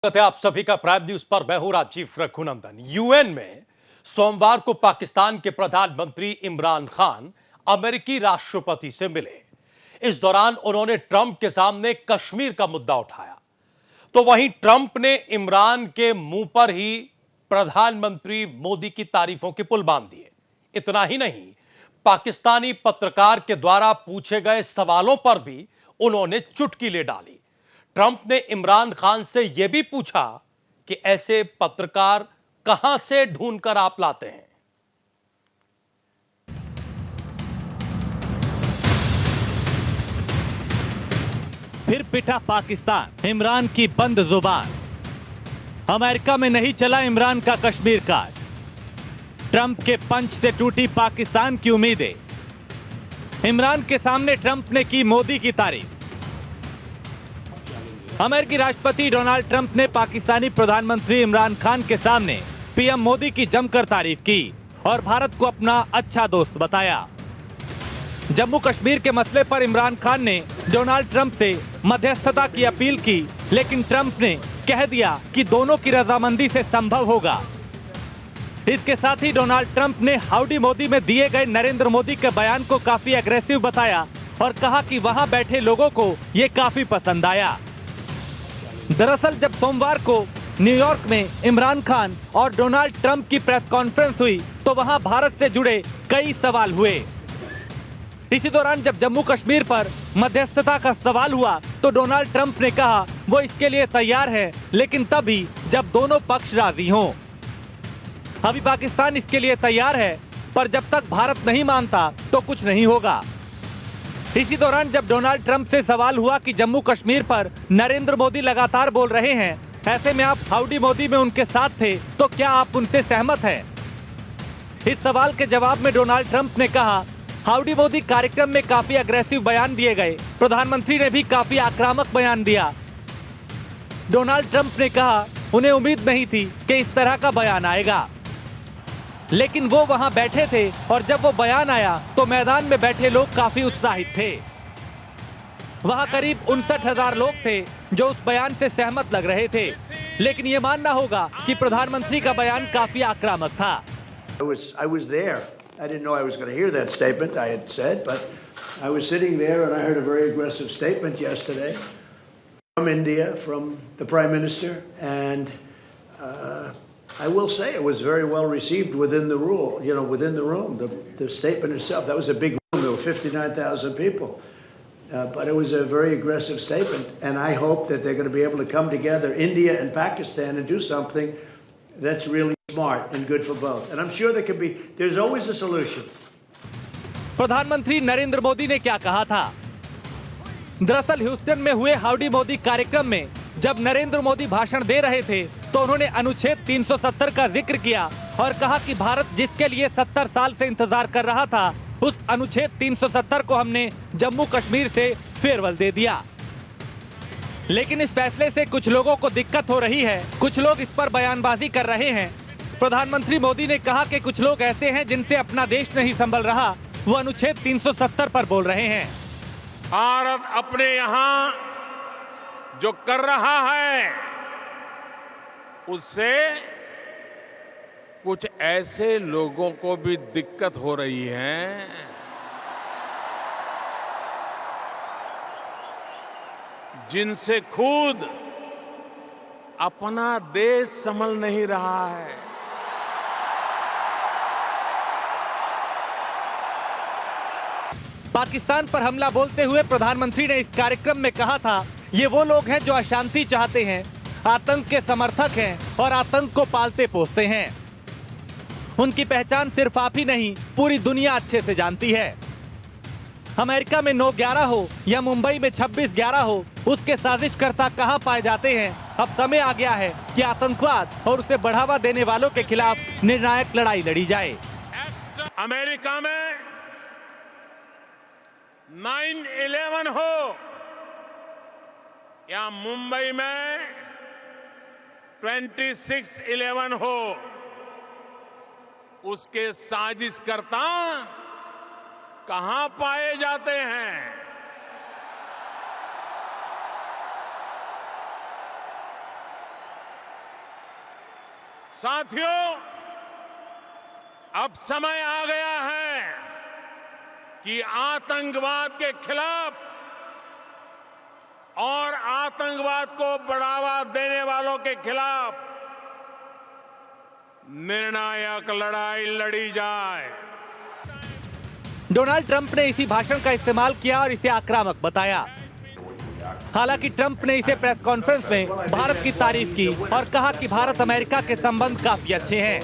स्वागत है आप सभी का प्राइम न्यूज पर। मैं हूं राजीव रघुनंदन। यूएन में सोमवार को पाकिस्तान के प्रधानमंत्री इमरान खान अमेरिकी राष्ट्रपति से मिले। इस दौरान उन्होंने ट्रंप के सामने कश्मीर का मुद्दा उठाया, तो वहीं ट्रंप ने इमरान के मुंह पर ही प्रधानमंत्री मोदी की तारीफों के पुल बांध दिए। इतना ही नहीं, पाकिस्तानी पत्रकार के द्वारा पूछे गए सवालों पर भी उन्होंने चुटकी ले डाली। ट्रंप ने इमरान खान से यह भी पूछा कि ऐसे पत्रकार कहां से ढूंढकर आप लाते हैं। फिर पिटा पाकिस्तान, इमरान की बंद जुबान। अमेरिका में नहीं चला इमरान का कश्मीर कांड। ट्रंप के पंच से टूटी पाकिस्तान की उम्मीदें। इमरान के सामने ट्रंप ने की मोदी की तारीफ। अमेरिकी राष्ट्रपति डोनाल्ड ट्रंप ने पाकिस्तानी प्रधानमंत्री इमरान खान के सामने पीएम मोदी की जमकर तारीफ की और भारत को अपना अच्छा दोस्त बताया। जम्मू कश्मीर के मसले पर इमरान खान ने डोनाल्ड ट्रंप से मध्यस्थता की अपील की, लेकिन ट्रंप ने कह दिया कि दोनों की रजामंदी से संभव होगा। इसके साथ ही डोनाल्ड ट्रंप ने हाउडी मोदी में दिए गए नरेंद्र मोदी के बयान को काफी एग्रेसिव बताया और कहा कि वहां बैठे लोगों को ये काफी पसंद आया। दरअसल जब सोमवार को न्यूयॉर्क में इमरान खान और डोनाल्ड ट्रंप की प्रेस कॉन्फ्रेंस हुई तो वहां भारत से जुड़े कई सवाल हुए। इसी दौरान जब जम्मू कश्मीर पर मध्यस्थता का सवाल हुआ तो डोनाल्ड ट्रंप ने कहा वो इसके लिए तैयार है, लेकिन तभी जब दोनों पक्ष राजी हों। अभी पाकिस्तान इसके लिए तैयार है, पर जब तक भारत नहीं मानता तो कुछ नहीं होगा। इसी दौरान जब डोनाल्ड ट्रंप से सवाल हुआ कि जम्मू कश्मीर पर नरेंद्र मोदी लगातार बोल रहे हैं, ऐसे में आप हाउडी मोदी में उनके साथ थे, तो क्या आप उनसे सहमत हैं? इस सवाल के जवाब में डोनाल्ड ट्रंप ने कहा, हाउडी मोदी कार्यक्रम में काफी अग्रेसिव बयान दिए गए। प्रधानमंत्री ने भी काफी आक्रामक बयान दिया। डोनाल्ड ट्रंप ने कहा उन्हें उम्मीद नहीं थी कि इस तरह का बयान आएगा, लेकिन वो वहां बैठे थे और जब वो बयान आया तो मैदान में बैठे लोग काफी उत्साहित थे। वहां करीब 59,000 लोग थे जो उस बयान से सहमत लग रहे थे, लेकिन ये मानना होगा कि प्रधानमंत्री का बयान काफी आक्रामक था। I was there. I didn't know I was going to hear that statement, I had said, but I was sitting there and I heard a very aggressive statement yesterday from India, from the Prime Minister, and I will say it was very well received within the within the room. The statement itself, that was a big room, there were 59,000 people. But it was a very aggressive statement, and I hope that they're going to be able to come together, India and Pakistan, and do something that's really smart and good for both. And I'm sure there's always a solution. प्रधानमंत्री नरेंद्र मोदी ने क्या कहा था? दरअसल Houston में हुए howdy Modi कार्यक्रम में जब नरेंद्र मोदी भाषण दे रहे थे तो उन्होंने अनुच्छेद 370 का जिक्र किया और कहा कि भारत जिसके लिए 70 साल से इंतजार कर रहा था, उस अनुच्छेद 370 को हमने जम्मू कश्मीर से फेरबल दे दिया। लेकिन इस फैसले से कुछ लोगों को दिक्कत हो रही है, कुछ लोग इस पर बयानबाजी कर रहे हैं। प्रधानमंत्री मोदी ने कहा कि कुछ लोग ऐसे हैं जिनसे अपना देश नहीं संभल रहा, वो अनुच्छेद 370 पर बोल रहे हैं। भारत अपने यहां जो कर रहा है उससे कुछ ऐसे लोगों को भी दिक्कत हो रही है जिनसे खुद अपना देश संभल नहीं रहा है। पाकिस्तान पर हमला बोलते हुए प्रधानमंत्री ने इस कार्यक्रम में कहा था, ये वो लोग हैं जो अशांति चाहते हैं, आतंक के समर्थक हैं और आतंक को पालते पोसते हैं। उनकी पहचान सिर्फ आप ही नहीं, पूरी दुनिया अच्छे से जानती है। अमेरिका में 9/11 हो या मुंबई में 26/11 हो, उसके साजिशकर्ता कहां पाए जाते हैं? अब समय आ गया है कि आतंकवाद और उसे बढ़ावा देने वालों के खिलाफ निर्णायक लड़ाई लड़ी जाए। अमेरिका में 9/11 हो या मुंबई में 26/11 हो, उसके साजिशकर्ता कहां पाए जाते हैं? साथियों, अब समय आ गया है कि आतंकवाद के खिलाफ और आतंकवाद को बढ़ावा देने वालों के खिलाफ निर्णायक लड़ाई लड़ी जाए। डोनाल्ड ट्रंप ने इसी भाषण का इस्तेमाल किया और इसे आक्रामक बताया। हालांकि ट्रंप ने इसे प्रेस कॉन्फ्रेंस में भारत की तारीफ की और कहा कि भारत अमेरिका के संबंध काफी अच्छे हैं।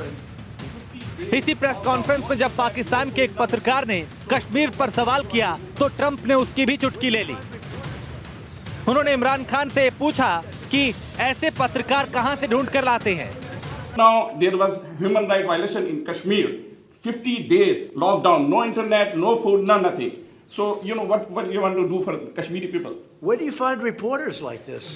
इसी प्रेस कॉन्फ्रेंस में जब पाकिस्तान के एक पत्रकार ने कश्मीर पर सवाल किया तो ट्रंप ने उसकी भी चुटकी ले ली। उन्होंने इमरान खान से पूछा कि ऐसे पत्रकार कहां से ढूंढ कर लाते हैं। Now there was human right violation in Kashmir. 50 days lockdown, no internet, no food, no nothing. So you know what you want to do for Kashmiri people? Where do you find reporters like this?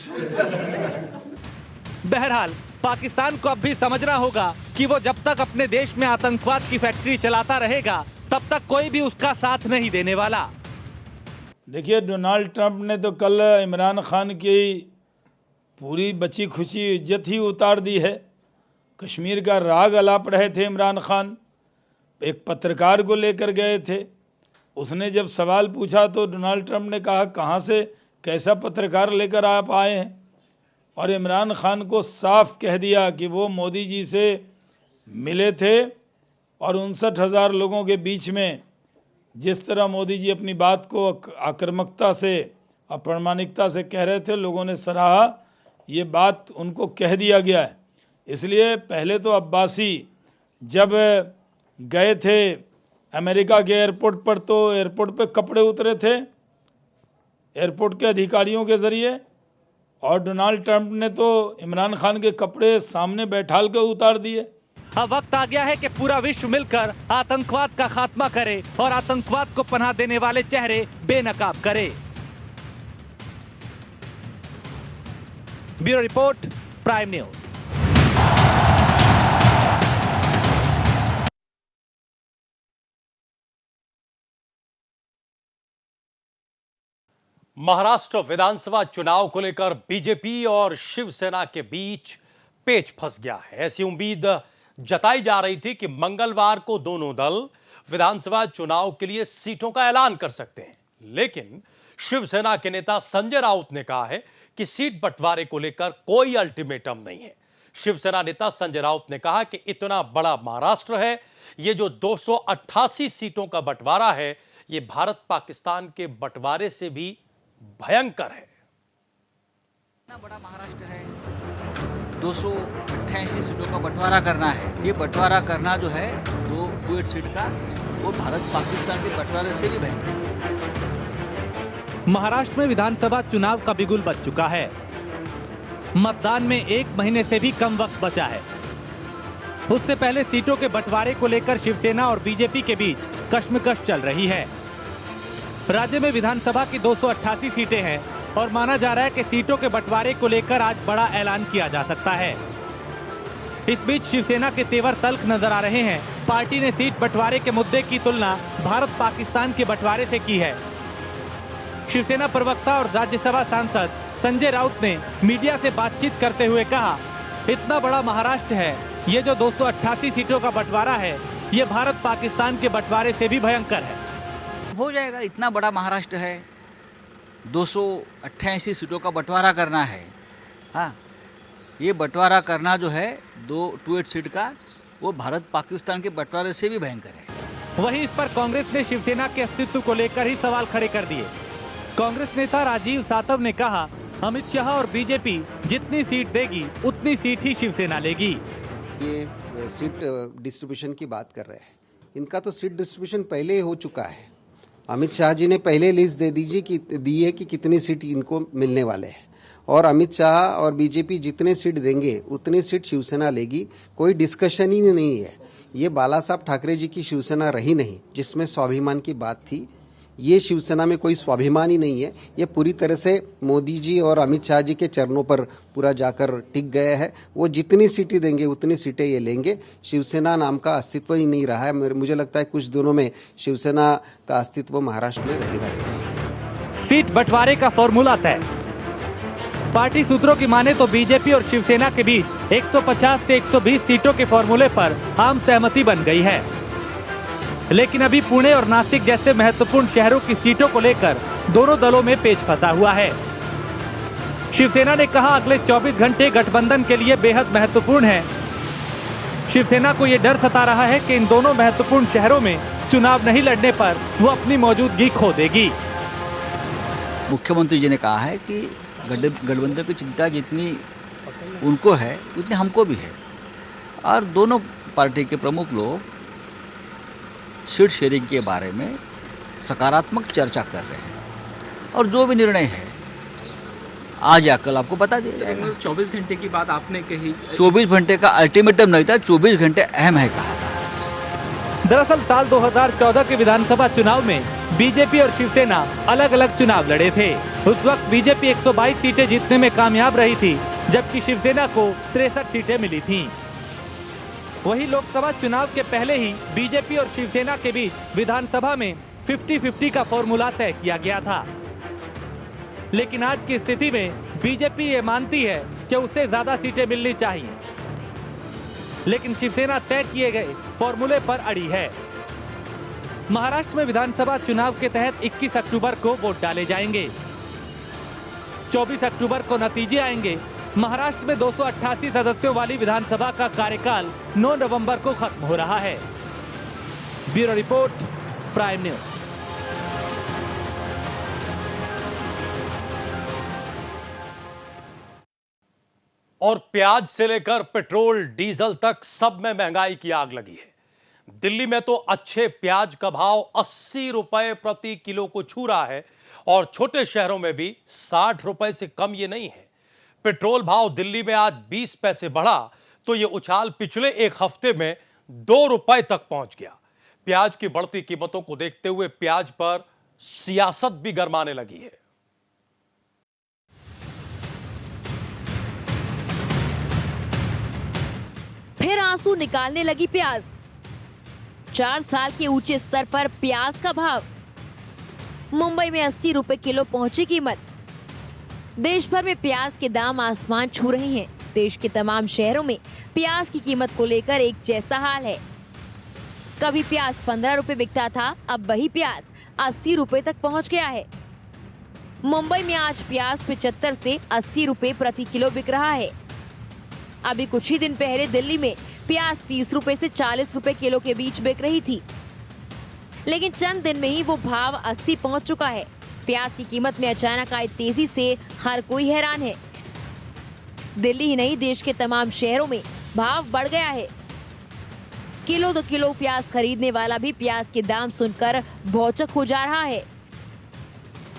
बहरहाल पाकिस्तान को अब भी समझना होगा कि वो जब तक अपने देश में आतंकवाद की फैक्ट्री चलाता रहेगा तब तक कोई भी उसका साथ नहीं देने वाला। देखिए, डोनाल्ड ट्रंप ने तो कल इमरान खान की पूरी बची खुची इज्जत ही उतार दी है। कश्मीर का राग अलाप रहे थे इमरान खान, एक पत्रकार को लेकर गए थे। उसने जब सवाल पूछा तो डोनाल्ड ट्रंप ने कहा कहाँ से कैसा पत्रकार लेकर आप आए हैं, और इमरान खान को साफ कह दिया कि वो मोदी जी से मिले थे और 59,000 लोगों के बीच में जिस तरह मोदी जी अपनी बात को आक्रामकता से अप्रामाणिकता से कह रहे थे, लोगों ने सराहा। ये बात उनको कह दिया गया है। इसलिए पहले तो अब्बासी जब गए थे अमेरिका के एयरपोर्ट पर तो एयरपोर्ट पे कपड़े उतरे थे एयरपोर्ट के अधिकारियों के ज़रिए, और डोनाल्ड ट्रंप ने तो इमरान खान के कपड़े सामने बैठाल कर उतार दिए। अब वक्त आ गया है कि पूरा विश्व मिलकर आतंकवाद का खात्मा करे और आतंकवाद को पनाह देने वाले चेहरे बेनकाब करे। Bureau report, prime news. Maharashtra विधानसभा चुनाव को लेकर बीजेपी और शिवसेना के बीच पेच फंस गया है। ऐसी उम्मीद जताई जा रही थी कि मंगलवार को दोनों दल विधानसभा चुनाव के लिए सीटों का ऐलान कर सकते हैं, लेकिन शिवसेना के नेता संजय राउत ने कहा है कि सीट बंटवारे को लेकर कोई अल्टीमेटम नहीं है। शिवसेना नेता संजय राउत ने कहा कि इतना बड़ा महाराष्ट्र है, ये जो 288 सीटों का बंटवारा है, ये भारत पाकिस्तान के बंटवारे से भी भयंकर है। इतना बड़ा महाराष्ट्र है, 288 सीटों का बंटवारा करना है। ये बंटवारा करना जो है 2 सीट का, वो भारत पाकिस्तान के बंटवारे से भी भयंकर। महाराष्ट्र में विधानसभा चुनाव का बिगुल बज चुका है। मतदान में 1 महीने से भी कम वक्त बचा है। उससे पहले सीटों के बंटवारे को लेकर शिवसेना और बीजेपी के बीच कश्मकश चल रही है। राज्य में विधानसभा की 288 सीटें हैं और माना जा रहा है कि सीटों के बंटवारे को लेकर आज बड़ा ऐलान किया जा सकता है। इस बीच शिवसेना के तेवर तल्ख नजर आ रहे हैं। पार्टी ने सीट बंटवारे के मुद्दे की तुलना भारत पाकिस्तान के बंटवारे से की है। शिवसेना प्रवक्ता और राज्यसभा सांसद संजय राउत ने मीडिया से बातचीत करते हुए कहा, इतना बड़ा महाराष्ट्र है, ये जो 288 सीटों का बंटवारा है, ये भारत पाकिस्तान के बंटवारे से भी भयंकर है। हो जाएगा, इतना बड़ा महाराष्ट्र है, 288 सीटों का बंटवारा करना है। हाँ, ये बंटवारा करना जो है 2 सीट का, वो भारत पाकिस्तान के बंटवारे से भी भयंकर है। वहीं इस पर कांग्रेस ने शिवसेना के अस्तित्व को लेकर ही सवाल खड़े कर दिए। कांग्रेस नेता राजीव सातव ने कहा, अमित शाह और बीजेपी जितनी सीट देगी उतनी सीट ही शिवसेना लेगी। ये सीट डिस्ट्रीब्यूशन की बात कर रहे हैं, इनका तो सीट डिस्ट्रीब्यूशन पहले ही हो चुका है। अमित शाह जी ने पहले लिस्ट दे दी है कि कितनी सीट इनको मिलने वाले हैं, और अमित शाह और बीजेपी जितने सीट देंगे उतनी सीट शिवसेना लेगी। कोई डिस्कशन ही नहीं है। ये बाला साहब ठाकरे जी की शिवसेना रही नहीं जिसमें स्वाभिमान की बात थी। ये शिवसेना में कोई स्वाभिमान ही नहीं है। ये पूरी तरह से मोदी जी और अमित शाह जी के चरणों पर पूरा जाकर टिक गए हैं। वो जितनी सीटें देंगे उतनी सीटें ये लेंगे। शिवसेना नाम का अस्तित्व ही नहीं रहा है। मुझे लगता है कुछ दिनों में शिवसेना का अस्तित्व महाराष्ट्र में रहेगा। सीट बंटवारे का फॉर्मूला तय। पार्टी सूत्रों की माने तो बीजेपी और शिवसेना के बीच 150 से 120 सीटों के फॉर्मूले पर आम सहमति बन गई है। लेकिन अभी पुणे और नासिक जैसे महत्वपूर्ण शहरों की सीटों को लेकर दोनों दलों में पेच फंसा हुआ है। शिवसेना ने कहा अगले 24 घंटे गठबंधन के लिए बेहद महत्वपूर्ण है। शिवसेना को ये डर सता रहा है कि इन दोनों महत्वपूर्ण शहरों में चुनाव नहीं लड़ने पर वो अपनी मौजूदगी खो देगी। मुख्यमंत्री जी ने कहा है कि गठबंधन की चिंता जितनी उनको है उतनी हमको भी है, और दोनों पार्टी के प्रमुख लोग सीट शेयरिंग के बारे में सकारात्मक चर्चा कर रहे हैं, और जो भी निर्णय है आज या कल आपको बता दिया जाएगा। 24 घंटे की बात आपने कही, 24 घंटे का अल्टीमेटम नहीं था, 24 घंटे अहम है कहा था। दरअसल साल 2014 के विधानसभा चुनाव में बीजेपी और शिवसेना अलग अलग चुनाव लड़े थे। उस वक्त बीजेपी 122 सीटें जीतने में कामयाब रही थी, जबकि शिवसेना को 63 सीटें मिली थीं। वहीं लोकसभा चुनाव के पहले ही बीजेपी और शिवसेना के बीच विधानसभा में 50-50 का फॉर्मूला तय किया गया था। लेकिन आज की स्थिति में बीजेपी ये मानती है कि उसे ज्यादा सीटें मिलनी चाहिए, लेकिन शिवसेना तय किए गए फॉर्मूले पर अड़ी है। महाराष्ट्र में विधानसभा चुनाव के तहत 21 अक्टूबर को वोट डाले जाएंगे। 24 अक्टूबर को नतीजे आएंगे। महाराष्ट्र में 288 सदस्यों वाली विधानसभा का कार्यकाल 9 नवंबर को खत्म हो रहा है। Bureau report, prime news. और प्याज से लेकर पेट्रोल डीजल तक सब में महंगाई की आग लगी है। दिल्ली में तो अच्छे प्याज का भाव 80 रुपए प्रति किलो को छू रहा है, और छोटे शहरों में भी 60 रुपए से कम ये नहीं है। पेट्रोल भाव दिल्ली में आज 20 पैसे बढ़ा तो ये उछाल पिछले एक हफ्ते में 2 रुपए तक पहुंच गया। प्याज की बढ़ती कीमतों को देखते हुए प्याज पर सियासत भी गरमाने लगी है। फिर आंसू निकालने लगी प्याज। 4 साल के ऊंचे स्तर पर प्याज का भाव। मुंबई में 80 रुपए किलो पहुंची कीमत। देश भर में प्याज के दाम आसमान छू रहे हैं। देश के तमाम शहरों में प्याज की कीमत को लेकर एक जैसा हाल है। कभी प्याज 15 रुपए बिकता था, अब वही प्याज 80 रुपए तक पहुंच गया है। मुंबई में आज प्याज 75 से 80 रुपए प्रति किलो बिक रहा है। अभी कुछ ही दिन पहले दिल्ली में प्याज 30 रुपए से 40 रुपए किलो के बीच बिक रही थी, लेकिन चंद दिन में ही वो भाव 80 पहुंच चुका है। प्याज की कीमत में अचानक आई तेजी से हर कोई हैरान है। दिल्ली ही नहीं, देश के तमाम शहरों में भाव बढ़ गया है। किलो 2 किलो प्याज खरीदने वाला भी प्याज के दाम सुनकर भौचक हो जा रहा है।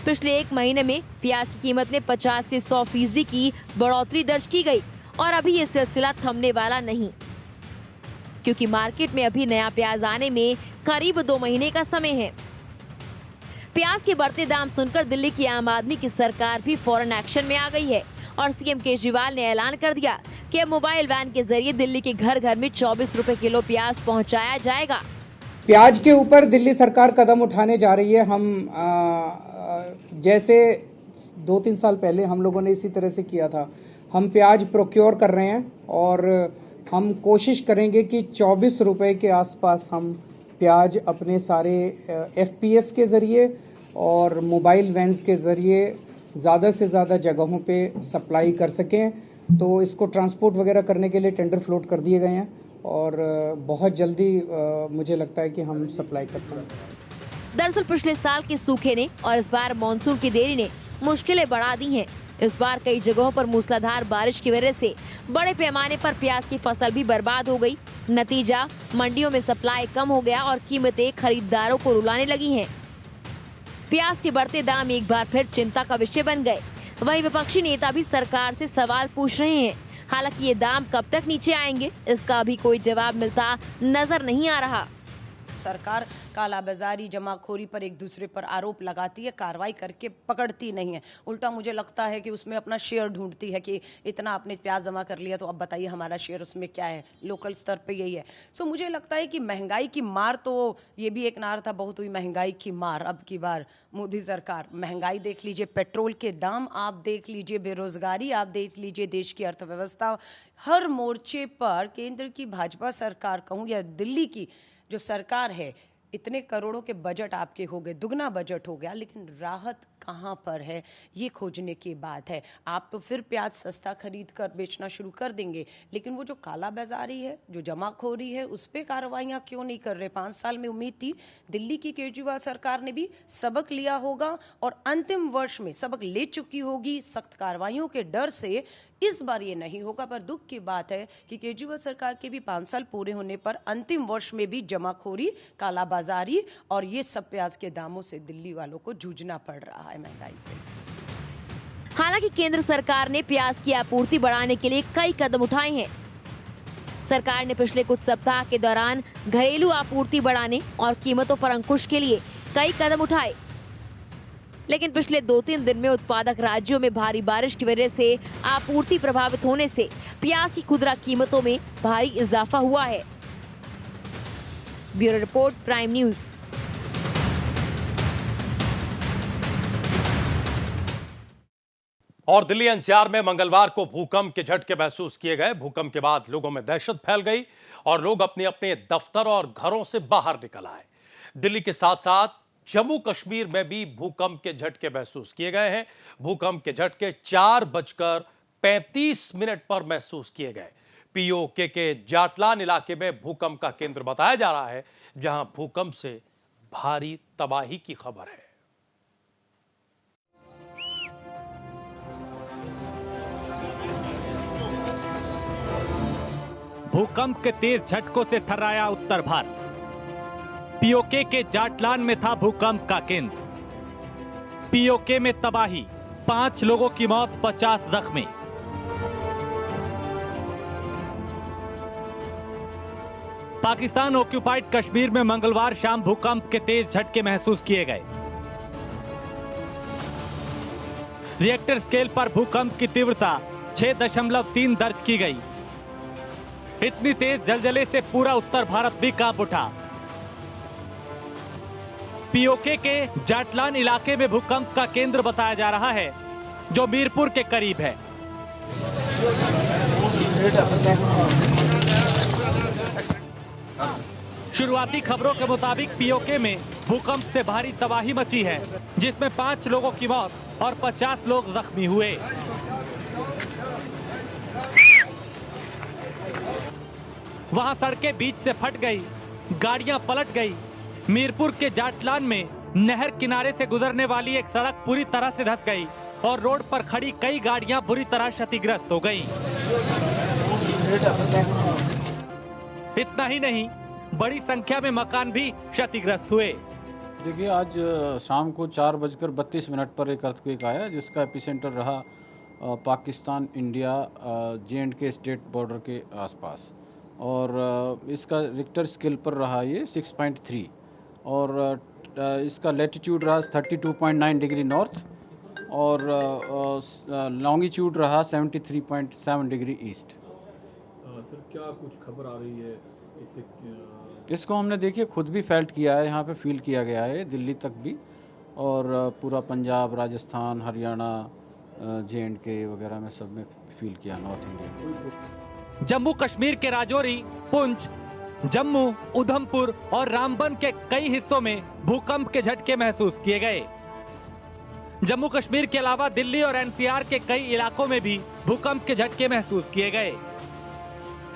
पिछले 1 महीने में प्याज की कीमत में 50 से 100% की बढ़ोतरी दर्ज की गई, और अभी ये सिलसिला थमने वाला नहीं, क्योंकि मार्केट में अभी नया प्याज आने में करीब 2 महीने का समय है। प्याज के बढ़ते दाम सुनकर दिल्ली की आम आदमी की सरकार भी फौरन एक्शन में आ गई है, और सीएम केजरीवाल ने ऐलान कर दिया कि अब मोबाइल वैन के जरिए दिल्ली के घर घर में 24 रुपए किलो प्याज पहुंचाया जाएगा। प्याज के ऊपर दिल्ली सरकार कदम उठाने जा रही है। हम जैसे 2-3 साल पहले हम लोगों ने इसी तरह से किया था, हम प्याज प्रोक्योर कर रहे हैं, और हम कोशिश करेंगे कि 24 रुपए के आसपास हम प्याज अपने सारे एफपीएस के ज़रिए और मोबाइल वैन्स के ज़रिए ज़्यादा से ज़्यादा जगहों पे सप्लाई कर सकें। तो इसको ट्रांसपोर्ट वगैरह करने के लिए टेंडर फ्लोट कर दिए गए हैं, और बहुत जल्दी मुझे लगता है कि हम सप्लाई कर पाएंगे। दरअसल पिछले साल के सूखे ने और इस बार मानसून की देरी ने मुश्किलें बढ़ा दी हैं। इस बार कई जगहों पर मूसलाधार बारिश की वजह से बड़े पैमाने पर प्याज की फसल भी बर्बाद हो गई। नतीजा, मंडियों में सप्लाई कम हो गया और कीमतें खरीदारों को रुलाने लगी हैं। प्याज के बढ़ते दाम एक बार फिर चिंता का विषय बन गए। वहीं विपक्षी नेता भी सरकार से सवाल पूछ रहे हैं। हालांकि ये दाम कब तक नीचे आएंगे, इसका अभी कोई जवाब मिलता नजर नहीं आ रहा। सरकार कालाबाजारी जमाखोरी पर एक दूसरे पर आरोप लगाती है, कार्रवाई करके पकड़ती नहीं है। उल्टा मुझे लगता है कि उसमें अपना शेयर ढूंढती है कि इतना आपने प्याज जमा कर लिया तो अब बताइए हमारा शेयर उसमें क्या है। लोकल स्तर पे यही है। सो मुझे लगता है कि महंगाई की मार, तो ये भी एक नारा था, बहुत हुई महंगाई की मार। अब की बार मोदी सरकार, महंगाई देख लीजिए, पेट्रोल के दाम आप देख लीजिए, बेरोजगारी आप देख लीजिए, देश की अर्थव्यवस्था, हर मोर्चे पर केंद्र की भाजपा सरकार कहूँ या दिल्ली की जो सरकार है, इतने करोड़ों के बजट आपके हो गए, दुगना बजट हो गया, लेकिन राहत कहाँ पर है ये खोजने की बात है। आप तो फिर प्याज सस्ता खरीद कर बेचना शुरू कर देंगे, लेकिन वो जो काला बाजारी है, जो जमाखोरी है, उस पर कार्रवाइयाँ क्यों नहीं कर रहे? 5 साल में उम्मीद थी दिल्ली की केजरीवाल सरकार ने भी सबक लिया होगा और अंतिम वर्ष में सबक ले चुकी होगी। सख्त कार्रवाइयों के डर से इस बार ये नहीं होगा, पर दुख की बात है कि केजरीवाल सरकार के भी 5 साल पूरे होने पर अंतिम वर्ष में भी जमाखोरी, कालाबाजारी और ये सब प्याज के दामों से दिल्ली वालों को जूझना पड़ रहा है, महंगाई से। हालांकि केंद्र सरकार ने प्याज की आपूर्ति बढ़ाने के लिए कई कदम उठाए हैं। सरकार ने पिछले कुछ सप्ताह के दौरान घरेलू आपूर्ति बढ़ाने और कीमतों पर अंकुश के लिए कई कदम उठाए, लेकिन पिछले 2-3 दिन में उत्पादक राज्यों में भारी बारिश की वजह से आपूर्ति प्रभावित होने से प्याज की खुदरा कीमतों में भारी इजाफा हुआ है। Bureau report, prime news. और दिल्ली एनसीआर में मंगलवार को भूकंप के झटके महसूस किए गए। भूकंप के बाद लोगों में दहशत फैल गई और लोग अपने अपने दफ्तर और घरों से बाहर निकल आए। दिल्ली के साथ साथ जम्मू कश्मीर में भी भूकंप के झटके महसूस किए गए हैं। भूकंप के झटके 4:35 पर महसूस किए गए। पीओके के जाटलान इलाके में भूकंप का केंद्र बताया जा रहा है, जहां भूकंप से भारी तबाही की खबर है। भूकंप के तेज झटकों से थर्राया उत्तर भारत। पीओके के जाटलान में था भूकंप का केंद्र। पीओके में तबाही, 5 लोगों की मौत, 50 जख्मी। पाकिस्तान ऑक्यूपाइड कश्मीर में मंगलवार शाम भूकंप के तेज झटके महसूस किए गए। रिएक्टर स्केल पर भूकंप की तीव्रता 6.3 दर्ज की गई। इतनी तेज जलजले से पूरा उत्तर भारत भी कांप उठा। पीओके के जाटलान इलाके में भूकंप का केंद्र बताया जा रहा है, जो मीरपुर के करीब है। शुरुआती खबरों के मुताबिक पीओके में भूकंप से भारी तबाही मची है, जिसमें 5 लोगों की मौत और 50 लोग जख्मी हुए। वहां सड़कें बीच से फट गई, गाड़ियां पलट गई। मीरपुर के जाटलान में नहर किनारे से गुजरने वाली एक सड़क पूरी तरह से धंस गई और रोड पर खड़ी कई गाड़ियां बुरी तरह क्षतिग्रस्त हो गईं। इतना ही नहीं, बड़ी संख्या में मकान भी क्षतिग्रस्त हुए। देखिए, आज शाम को 4:32 पर एक अर्थक्वेक आया, जिसका एपिसेंटर रहा Pakistan India J&K state border के आसपास, और इसका रिक्टर स्केल पर रहा ये 6.3, और इसका लैटिट्यूड रहा 32.9 डिग्री नॉर्थ, और लॉन्गिट्यूड रहा 73.7 डिग्री ईस्ट। सर, क्या कुछ खबर आ रही है इसको हमने देखिए खुद भी फेल्ट किया है, यहाँ पे फील किया गया है, दिल्ली तक भी, और पूरा पंजाब, राजस्थान, हरियाणा, J&K वगैरह में सब में फील किया, नॉर्थ इंडिया। जम्मू कश्मीर के राजौरी, पुंछ, जम्मू, उधमपुर और रामबन के कई हिस्सों में भूकंप के झटके महसूस किए गए। जम्मू कश्मीर के अलावा दिल्ली और एनसीआर के कई इलाकों में भी भूकंप के झटके महसूस किए गए।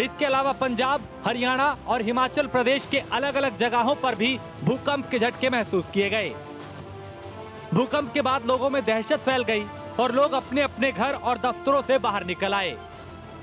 इसके अलावा पंजाब, हरियाणा और हिमाचल प्रदेश के अलग अलग जगहों पर भी भूकंप के झटके महसूस किए गए। भूकंप के बाद लोगों में दहशत फैल गई और लोग अपने अपने घर और दफ्तरों से बाहर निकल आए।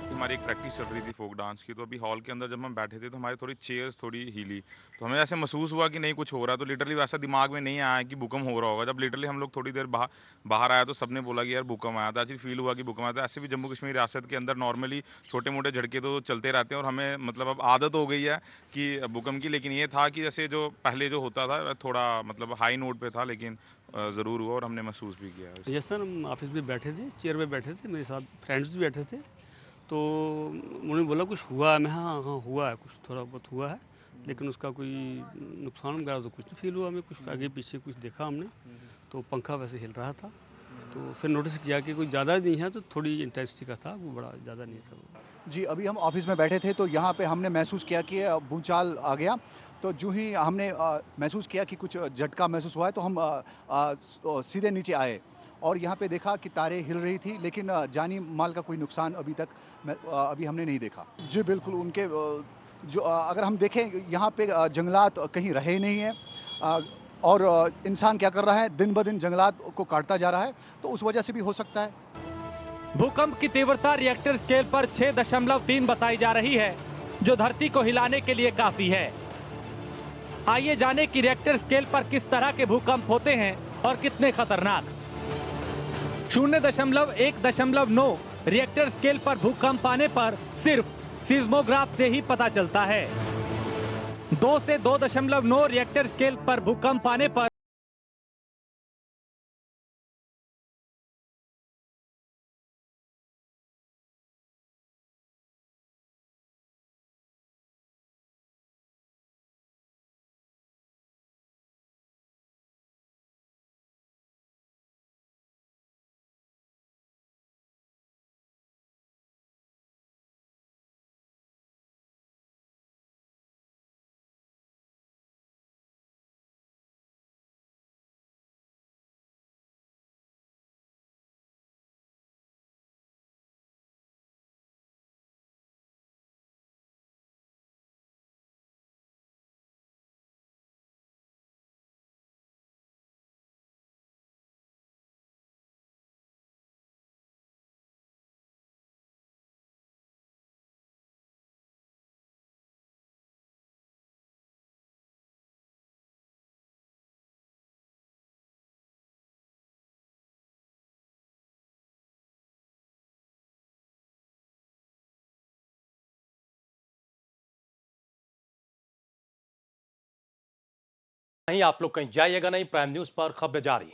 हमारी एक प्रैक्टिस चल रही थी फोक डांस की, तो अभी हॉल के अंदर जब हम बैठे थे तो हमारी थोड़ी चेयर्स थोड़ी हिली, तो हमें ऐसे महसूस हुआ कि नहीं कुछ हो रहा है। तो लिटरली वैसा दिमाग में नहीं आया कि भूकंप हो रहा होगा। जब लिटरली हम लोग थोड़ी देर बाहर आया तो सबने बोला कि यार भूकंप आया था, ऐसे फील हुआ कि भूकंप आया था। ऐसे भी जम्मू कश्मीर रियासत के अंदर नॉर्मली छोटे मोटे झटके तो चलते रहते हैं और हमें मतलब अब आदत हो गई है कि भूकंप की। लेकिन ये था कि जैसे जो पहले जो होता था थोड़ा मतलब हाई नोट पे था, लेकिन ज़रूर हुआ और हमने महसूस भी किया। यस सर, हम ऑफिस में बैठे थे, चेयर पे बैठे थे, मेरे साथ फ्रेंड्स भी बैठे थे, तो उन्होंने बोला कुछ हुआ है। मैं हाँ हाँ हुआ है, कुछ थोड़ा बहुत हुआ है, लेकिन उसका कोई नुकसान वगैरह तो कुछ नहीं फील हुआ हमें। कुछ आगे पीछे कुछ देखा हमने, तो पंखा वैसे हिल रहा था, तो फिर नोटिस किया कि कुछ ज़्यादा नहीं है, तो थोड़ी इंटेंसिटी का था, वो बड़ा ज़्यादा नहीं था। जी, अभी हम ऑफिस में बैठे थे तो यहाँ पे हमने महसूस किया कि भूचाल आ गया। तो जो ही हमने महसूस किया कि कुछ झटका महसूस हुआ है, तो हम सीधे नीचे आए और यहाँ पे देखा कि तारें हिल रही थी, लेकिन जानी माल का कोई नुकसान अभी हमने नहीं देखा। जी बिल्कुल, उनके जो अगर हम देखें यहाँ पे जंगलात कहीं रहे नहीं है और इंसान क्या कर रहा है, दिन ब दिन जंगलात को काटता जा रहा है, तो उस वजह से भी हो सकता है। भूकंप की तीव्रता रिएक्टर स्केल पर 6.3 बताई जा रही है, जो धरती को हिलाने के लिए काफी है। आइए जाने कि रिएक्टर स्केल पर किस तरह के भूकंप होते हैं और कितने खतरनाक। 0.1.9 रिएक्टर स्केल पर भूकंप आने पर सिर्फ सीस्मोग्राफ से ही पता चलता है। 2 से 2.9 रिएक्टर स्केल पर भूकंप आने पर कहीं आप लोग कहीं जाइएगा नहीं, प्राइम न्यूज पर खबरें जारी हैं।